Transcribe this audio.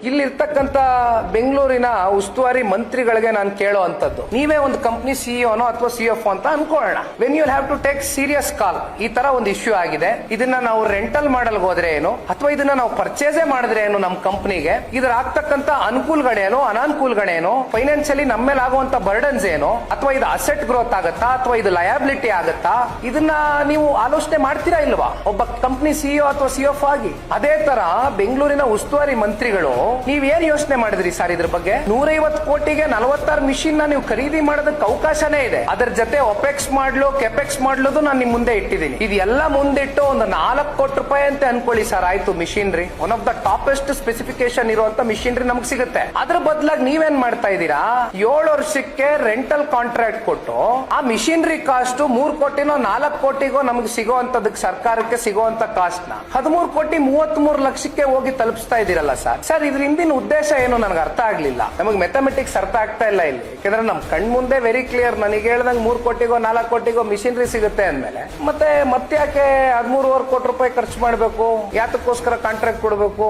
ಇಲ್ಲಿರ್ತಕ್ಕಂಥ ಬೆಂಗಳೂರಿನ ಉಸ್ತುವಾರಿ ಮಂತ್ರಿಗಳಿಗೆ ನಾನು ಕೇಳೋ ಅಂತದ್ದು, ನೀವೇ ಒಂದು ಕಂಪ್ನಿ ಸಿಇಒನೋ ಅಥವಾ ಸಿಎಫ್ಒ ಅಂತ ಅನ್ಕೊಳ್ಳೋಣ. When you have to take serious call, ಈ ತರ ಒಂದು ಇಶ್ಯೂ ಆಗಿದೆ, ಇದನ್ನ ನಾವು ರೆಂಟಲ್ ಮಾಡಲ್ ಹೋದ್ರೆ ಏನು ಅಥವಾ ಇದನ್ನ ನಾವು ಪರ್ಚೇಸೇ ಮಾಡಿದ್ರೆ ಏನು ನಮ್ಮ ಕಂಪ್ನಿಗೆ, ಇದರ ಆಗ್ತಕ್ಕಂಥ ಅನುಕೂಲಗಳೇನು ಅನಾನುಕೂಲಗಳೇನು, ಫೈನಾನ್ಷಿಯಲಿ ನಮ್ಮ ಮೇಲೆ ಆಗುವಂತ ಬರ್ಡನ್ಸ್ ಏನು, ಅಥವಾ ಇದು ಅಸೆಟ್ ಗ್ರೋತ್ ಆಗುತ್ತಾ ಅಥವಾ ಇದು ಲಯಬಿಲಿಟಿ ಆಗುತ್ತಾ, ಇದನ್ನ ನೀವು ಆಲೋಚನೆ ಮಾಡ್ತೀರಾ ಇಲ್ವಾ ಒಬ್ಬ ಕಂಪ್ನಿ ಸಿಇಒ ಅಥವಾ ಸಿಎಫ್ ಆಗಿ? ಅದೇ ತರ ಬೆಂಗಳೂರಿನ ಉಸ್ತುವಾರಿ ಮಂತ್ರಿಗಳು ನೀವೇನ್ ಯೋಚನೆ ಮಾಡಿದ್ರಿ ಸರ್ ಇದ್ರ ಬಗ್ಗೆ? 150 ಕೋಟಿಗೆ 46 ಮಿಷಿನ್ ನೀವು ಖರೀದಿ ಮಾಡೋದಕ್ಕೆ ಅವಕಾಶನೇ ಇದೆ. ಅದರ ಜೊತೆ ಒಪೆಕ್ಸ್ ಮಾಡ್ಲು ಕೆಪೆಕ್ಸ್ ಮಾಡ್ಲೋದು ನಾನು ನಿಮ್ ಮುಂದೆ ಇಟ್ಟಿದ್ದೀನಿ. ಇದೆಲ್ಲ ಮುಂದಿಟ್ಟು ಒಂದು 4 ಕೋಟಿ ರೂಪಾಯಿ ಅಂತ ಅನ್ಕೊಳ್ಳಿ ಸರ್, ಆಯ್ತು ಮಿಷಿನ್ರಿ, one of the toppest specification ಇರುವಂತ ಮಿಷಿನ್ರಿ ನಮ್ಗೆ ಸಿಗುತ್ತೆ. ಅದ್ರ ಬದಲಾಗಿ ನೀವೇನ್ ಮಾಡ್ತಾ ಇದ್ದೀರಾ, 7 ವರ್ಷಕ್ಕೆ ರೆಂಟಲ್ ಕಾಂಟ್ರಾಕ್ಟ್ ಕೊಟ್ಟು ಆ ಮಿಷಿನ್ರಿ ಕಾಸ್ಟ್ 3 ಕೋಟಿನೋ 4 ಕೋಟಿಗೋ ನಮ್ಗೆ ಸಿಗುವಂತದಕ್ಕೆ, ಸರ್ಕಾರಕ್ಕೆ ಸಿಗುವಂತ ಕಾಸ್ಟ್ ನ 13 ಕೋಟಿ 33 ಲಕ್ಷಕ್ಕೆ ಹೋಗಿ ತಲುಪಿಸ್ತಾ ಇದೀರಲ್ಲ ಸರ್. ಇದ್ರ ಹಿಂದಿನ ಉದ್ದೇಶ ಏನು ನನಗೆ ಅರ್ಥ ಆಗ್ಲಿಲ್ಲ. ನಮಗೆ ಮೆಥಮೆಟಿಕ್ಸ್ ಅರ್ಥ ಆಗ್ತಾ ಇಲ್ಲ ಇಲ್ಲಿ, ಯಾಕಂದ್ರೆ ನಮ್ ಕಣ್ ಮುಂದೆ ವೆರಿ ಕ್ಲಿಯರ್ ನನಗೆ ಹೇಳ್ದಂಗೆ 3 ಕೋಟಿಗೋ 4 ಕೋಟಿಗೋ ಮಿಷಿನರಿ ಸಿಗುತ್ತೆ ಅಂದ್ಮೇಲೆ ಮತ್ತೆ ಯಾಕೆ 13.25 ಕೋಟಿ ರೂಪಾಯಿ ಖರ್ಚು ಮಾಡಬೇಕು, ಯಾತಕ್ಕೋಸ್ಕರ ಕಾಂಟ್ರಾಕ್ಟ್ ಕೊಡಬೇಕು?